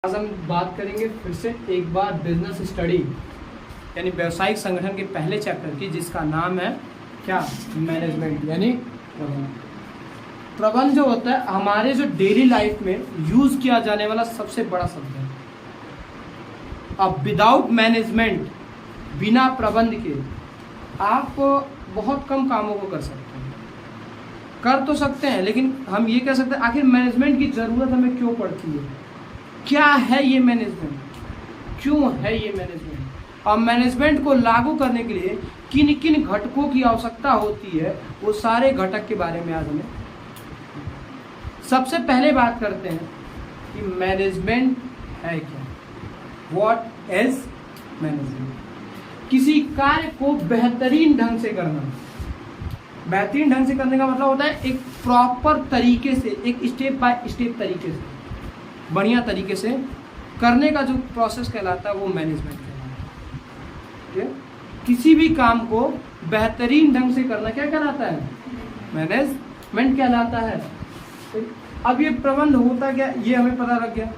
आज हम बात करेंगे फिर से एक बार बिजनेस स्टडी यानी व्यावसायिक संगठन के पहले चैप्टर की, जिसका नाम है क्या, मैनेजमेंट यानी प्रबंधन। प्रबंधन जो होता है हमारे जो डेली लाइफ में यूज किया जाने वाला सबसे बड़ा शब्द है। अब विदाउट मैनेजमेंट, बिना प्रबंध के आप बहुत कम कामों को कर सकते हैं। कर तो सकते हैं, लेकिन हम ये कह सकते हैं आखिर मैनेजमेंट की ज़रूरत हमें क्यों पड़ती है, क्या है ये मैनेजमेंट, क्यों है ये मैनेजमेंट, और मैनेजमेंट को लागू करने के लिए किन किन घटकों की आवश्यकता होती है, वो सारे घटक के बारे में आज हमें सबसे पहले बात करते हैं कि मैनेजमेंट है क्या। What is management? किसी कार्य को बेहतरीन ढंग से करना। बेहतरीन ढंग से करने का मतलब होता है एक प्रॉपर तरीके से, एक स्टेप बाय स्टेप तरीके से, बढ़िया तरीके से करने का जो प्रोसेस कहलाता है वो मैनेजमेंट कहलाता है। ठीक है, किसी भी काम को बेहतरीन ढंग से करना क्या कहलाता है, मैनेजमेंट कहलाता है। अब ये प्रबंध होता क्या, ये हमें पता लग गया।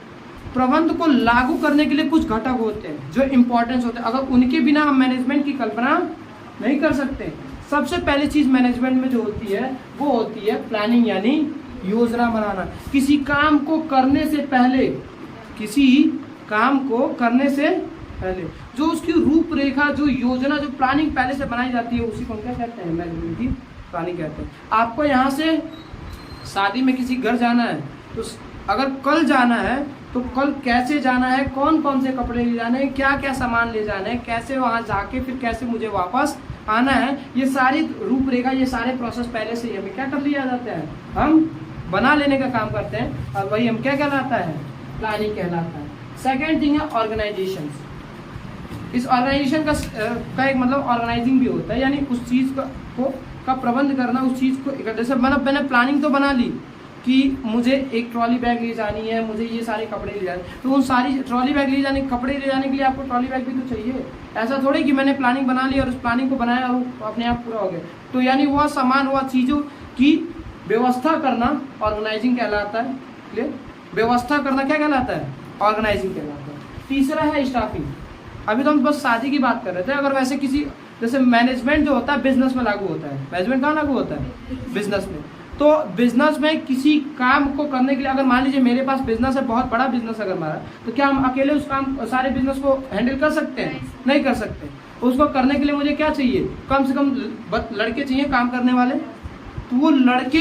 प्रबंध को लागू करने के लिए कुछ घटक होते हैं जो इंपॉर्टेंस होते हैं, अगर उनके बिना हम मैनेजमेंट की कल्पना नहीं कर सकते। सबसे पहली चीज मैनेजमेंट में जो होती है वो होती है प्लानिंग यानी योजना बनाना। किसी काम को करने से पहले, किसी काम को करने से पहले जो उसकी रूपरेखा, जो योजना, जो प्लानिंग पहले से बनाई जाती है, उसी को हम क्या कहते हैं, मैनेजमेंट की प्लानिंग कहते हैं। आपको यहाँ से शादी में किसी घर जाना है, तो अगर कल जाना है तो कल कैसे जाना है, कौन कौन से कपड़े ले जाने हैं, क्या क्या सामान ले जाना है, कैसे वहाँ जाके फिर कैसे मुझे वापस आना है, ये सारी रूपरेखा, ये सारे प्रोसेस पहले से ही हमें क्या कर लिया जाता है, हम बना लेने का काम करते हैं, और वही हम क्या कहलाता है, प्लानिंग कहलाता है। सेकेंड थिंग है ऑर्गेनाइजेशन। इस ऑर्गेनाइजेशन का एक मतलब ऑर्गेनाइजिंग भी होता है, यानी उस चीज़ का प्रबंध करना, उस चीज़ को जैसे मैंने प्लानिंग तो बना ली कि मुझे एक ट्रॉली बैग ले जानी है, मुझे ये सारे कपड़े ले जाने, तो उन सारी ट्रॉली बैग ले जाने, कपड़े ले जाने के लिए आपको ट्रॉली बैग भी तो चाहिए। ऐसा थोड़ी कि मैंने प्लानिंग बना ली और उस प्लानिंग को बनाया और अपने आप पूरा हो गया। तो यानी वह सामान, वह चीज़ों की व्यवस्था करना ऑर्गेनाइजिंग कहलाता है। क्लियर? व्यवस्था करना क्या कहलाता है, ऑर्गेनाइजिंग कहलाता है। तीसरा है स्टाफिंग। अभी तो हम बस शादी की बात कर रहे थे। अगर वैसे किसी, जैसे मैनेजमेंट जो होता है बिजनेस में लागू होता है। मैनेजमेंट कहाँ लागू होता है, बिजनेस में। तो बिजनेस में किसी काम को करने के लिए, अगर मान लीजिए मेरे पास बिजनेस है, बहुत बड़ा बिजनेस अगर हमारा, तो क्या हम अकेले उस काम, सारे बिजनेस को हैंडल कर सकते हैं? नहीं कर सकते। उसको करने के लिए मुझे क्या चाहिए, कम से कम लड़के चाहिए काम करने वाले। तो वो लड़के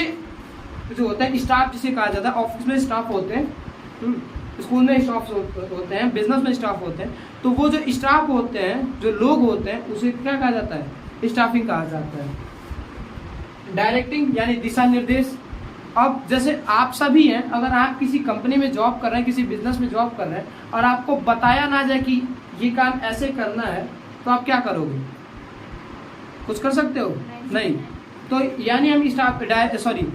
जो होते हैं, स्टाफ जिसे कहा जाता है, ऑफिस में स्टाफ होते हैं, स्कूल में स्टाफ होते हैं, बिजनेस में स्टाफ होते हैं। तो वो जो स्टाफ होते हैं, जो लोग होते हैं, उसे क्या कहा जाता है, स्टाफिंग कहा जाता है। डायरेक्टिंग यानी दिशा निर्देश। अब जैसे आप सभी हैं, अगर आप किसी कंपनी में जॉब कर रहे हैं, किसी बिजनेस में जॉब कर रहे हैं, और आपको बताया ना जाए कि ये काम ऐसे करना है, तो आप क्या करोगे, कुछ कर सकते हो? नहीं। तो यानी हम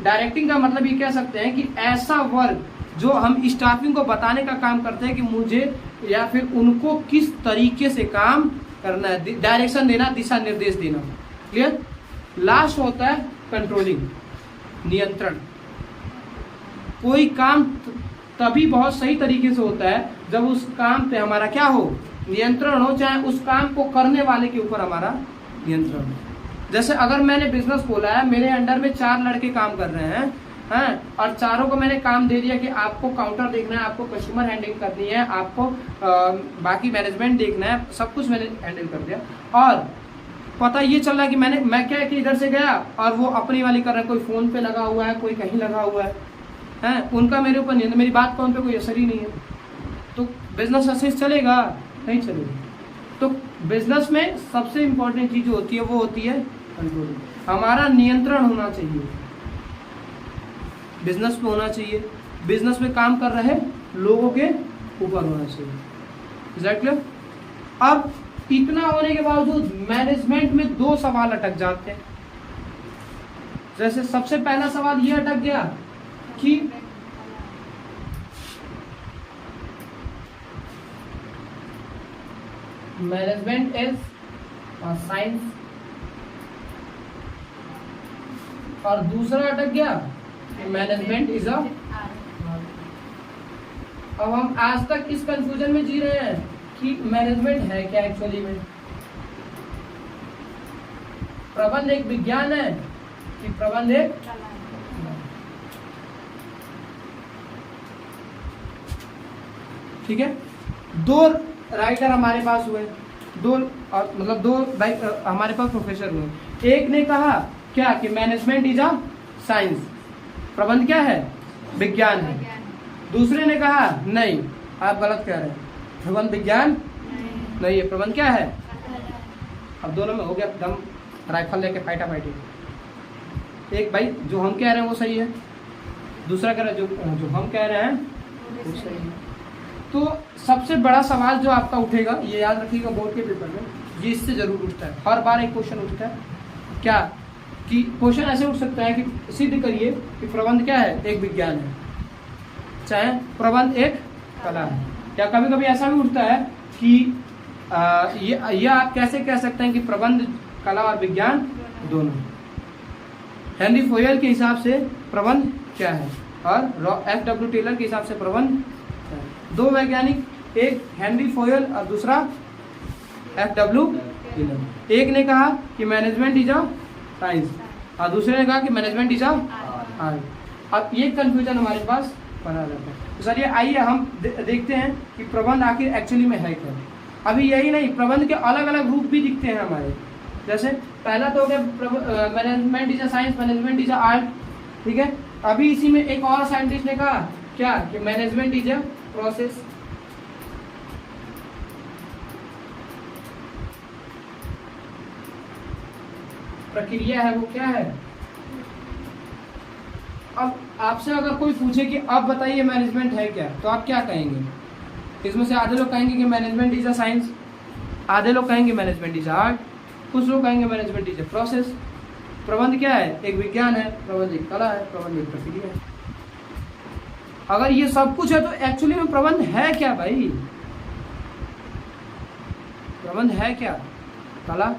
डायरेक्टिंग का मतलब ये कह सकते हैं कि ऐसा वर्क जो हम स्टाफिंग को बताने का काम करते हैं कि मुझे या फिर उनको किस तरीके से काम करना है, डायरेक्शन देना, दिशा निर्देश देना। क्लियर? लास्ट होता है कंट्रोलिंग, नियंत्रण। कोई काम तभी बहुत सही तरीके से होता है जब उस काम पे हमारा क्या हो, नियंत्रण हो, चाहे उस काम को करने वाले के ऊपर हमारा नियंत्रण हो। जैसे अगर मैंने बिजनेस खोला है, मेरे अंडर में 4 लड़के काम कर रहे हैं, और चारों को मैंने काम दे दिया कि आपको काउंटर देखना है, आपको कस्टमर हैंडलिंग करनी है, आपको बाकी मैनेजमेंट देखना है, सब कुछ मैंने हैंडल कर दिया, और पता ये चल रहा है कि मैं क्या कि इधर से गया और वो अपनी वाली कर रहा है, कोई फोन पे लगा हुआ है, कोई कहीं लगा हुआ है, उनका मेरे ऊपर नहीं है, मेरी बात का उन पे कोई असर ही नहीं है, तो बिजनेस ऐसे चलेगा? नहीं चलेगा। तो बिजनेस में सबसे इम्पोर्टेंट चीज जो होती है वो होती है कंट्रोलिंग। हमारा नियंत्रण होना चाहिए, बिजनेस में होना चाहिए, बिजनेस में काम कर रहे लोगों के ऊपर होना चाहिए। Is that clear? अब इतना होने के बावजूद मैनेजमेंट में 2 सवाल अटक जाते हैं। जैसे सबसे पहला सवाल ये अटक गया कि मैनेजमेंट इज साइंस, और दूसरा अटक गया मैनेजमेंट इज अ अब हम आज तक इस कंफ्यूजन में जी रहे हैं कि मैनेजमेंट है क्या एक्चुअली में, प्रबंध एक विज्ञान है कि प्रबंध एक, ठीक है। दो राइटर हमारे पास हुए, दो मतलब दो हमारे पास प्रोफेसर हुए। एक ने कहा क्या कि मैनेजमेंट इज अ साइंस, प्रबंध क्या है, विज्ञान है। दूसरे ने कहा नहीं, आप गलत कह रहे हैं, प्रबंध विज्ञान नहीं है, प्रबंध क्या है। अब दोनों में हो गया दम राइफल लेके फाइटा फाइटी। एक भाई जो हम कह रहे हैं वो सही है, दूसरा कह रहा है जो हम कह रहे हैं वो सही है। तो सबसे बड़ा सवाल जो आपका उठेगा, ये याद रखिएगा बोर्ड के पेपर में, ये इससे जरूर उठता है, हर बार एक क्वेश्चन उठता है क्या कि क्वेश्चन ऐसे उठ सकता है कि सिद्ध करिए कि प्रबंध क्या है, एक विज्ञान है, चाहे प्रबंध एक कला है। या कभी कभी ऐसा भी उठता है कि ये आप कैसे कह सकते हैं कि प्रबंध कला और विज्ञान दोनों। हेनरी फोयल के हिसाब से प्रबंध क्या है और F.W. टेलर के हिसाब से प्रबंध, दो वैज्ञानिक, एक हेनरी फोयल और दूसरा F.W. टेलर। एक ने कहा कि मैनेजमेंट इज अ साइंस और दूसरे ने कहा कि मैनेजमेंट इज अ आर्ट। अब ये कंफ्यूजन हमारे पास बना रहता है। तो चलिए आइए हम देखते हैं कि प्रबंध आखिर एक्चुअली में है क्या। अभी यही नहीं, प्रबंध के अलग अलग रूप भी दिखते हैं हमारे। जैसे पहला तो हो गया management is a science, management is a art, ठीक है। अभी इसी में एक और साइंटिस्ट ने कहा क्या कि मैनेजमेंट इज अ प्रोसेस। प्रक्रिया है वो क्या है। अब आपसे अगर कोई पूछे कि अब बताइए मैनेजमेंट है क्या, तो आप क्या कहेंगे। इसमें से आधे लोग कहेंगे कि मैनेजमेंट इज अ साइंस, आधे लोग कहेंगे मैनेजमेंट इज आर्ट, कुछ लोग कहेंगे मैनेजमेंट इज अ प्रोसेस। प्रबंध क्या है, एक विज्ञान है, प्रबंध एक कला है, प्रबंध एक प्रक्रिया है। अगर ये सब कुछ है तो एक्चुअली में प्रबंध है क्या भाई, प्रबंध है क्या, कला,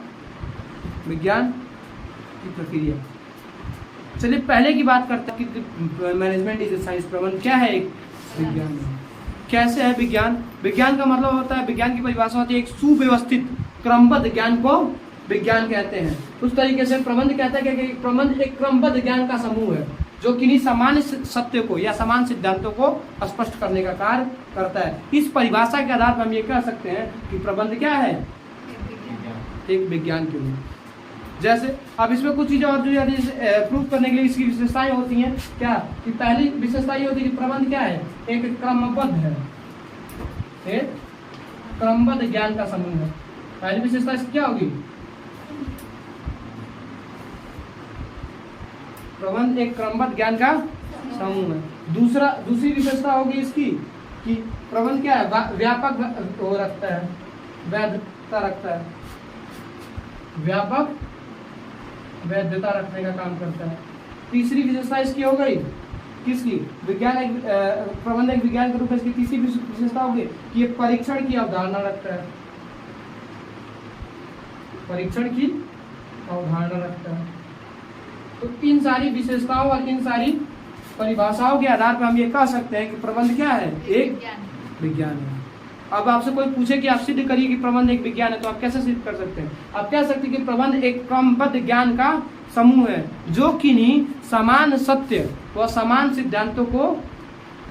विज्ञान की प्रक्रिया। चलिए पहले की बात करते हैं कि मैनेजमेंट इज अ साइंस, प्रबंध क्या है, एक विज्ञान है। कैसे है विज्ञान। विज्ञान का मतलब होता है, विज्ञान की परिभाषा होती है एक सुव्यवस्थित क्रमबद्ध ज्ञान को विज्ञान कहते हैं। उस तरीके से प्रबंध कहता है कि प्रबंध एक क्रमबद्ध ज्ञान का समूह है जो किन्हीं सामान्य सत्य को या समान सिद्धांतों को स्पष्ट करने का कार्य करता है। इस परिभाषा के आधार पर हम ये कह सकते हैं कि प्रबंध क्या है, एक विज्ञान के लिए। जैसे अब इसमें कुछ चीजें और जो प्रूव करने के लिए इसकी विशेषताएं होती हैं क्या कि पहली विशेषता ये होती है कि प्रबंध क्या है, एक क्रमबद्ध है, एक क्रमबद्ध ज्ञान का समूह है। पहली विशेषता इसकी क्या होगी, प्रबंध एक क्रमबद्ध ज्ञान का समूह है। दूसरी विशेषता होगी इसकी कि प्रबंध क्या है, व्यापक वो रखता है, वैधता रखता है, व्यापक वैधता रखने का काम करता है। तीसरी विशेषता इसकी हो गई किसकी, विज्ञान एक प्रबंध एक विज्ञान के रूप में इसकी तीसरी विशेषता होगी कि ये परीक्षण की अवधारणा रखता है, परीक्षण की अवधारणा रखता है। तो इन सारी विशेषताओं और इन सारी परिभाषाओं के आधार पर हम ये कह सकते हैं कि प्रबंध क्या है, एक विज्ञान है। अब आपसे कोई पूछे कि आप सिद्ध करिए कि प्रबंध एक विज्ञान है, तो आप कैसे सिद्ध कर सकते हैं। आप कह सकते हैं कि प्रबंध एक क्रमबद्ध ज्ञान का समूह है जो किन्हीं समान सत्य व समान सिद्धांतों को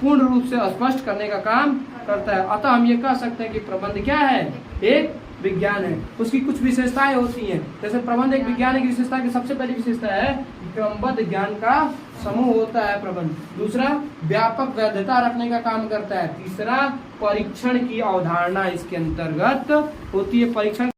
पूर्ण रूप से स्पष्ट करने का काम करता है। अतः हम ये कह सकते हैं कि प्रबंध क्या है, एक विज्ञान है। उसकी कुछ विशेषताएं होती हैं, जैसे प्रबंध एक विज्ञान की विशेषता की सबसे पहली विशेषता है क्रमबद्ध ज्ञान का समूह होता है प्रबंध। दूसरा, व्यापक वैधता रखने का काम करता है। तीसरा, परीक्षण की अवधारणा इसके अंतर्गत होती है। परीक्षण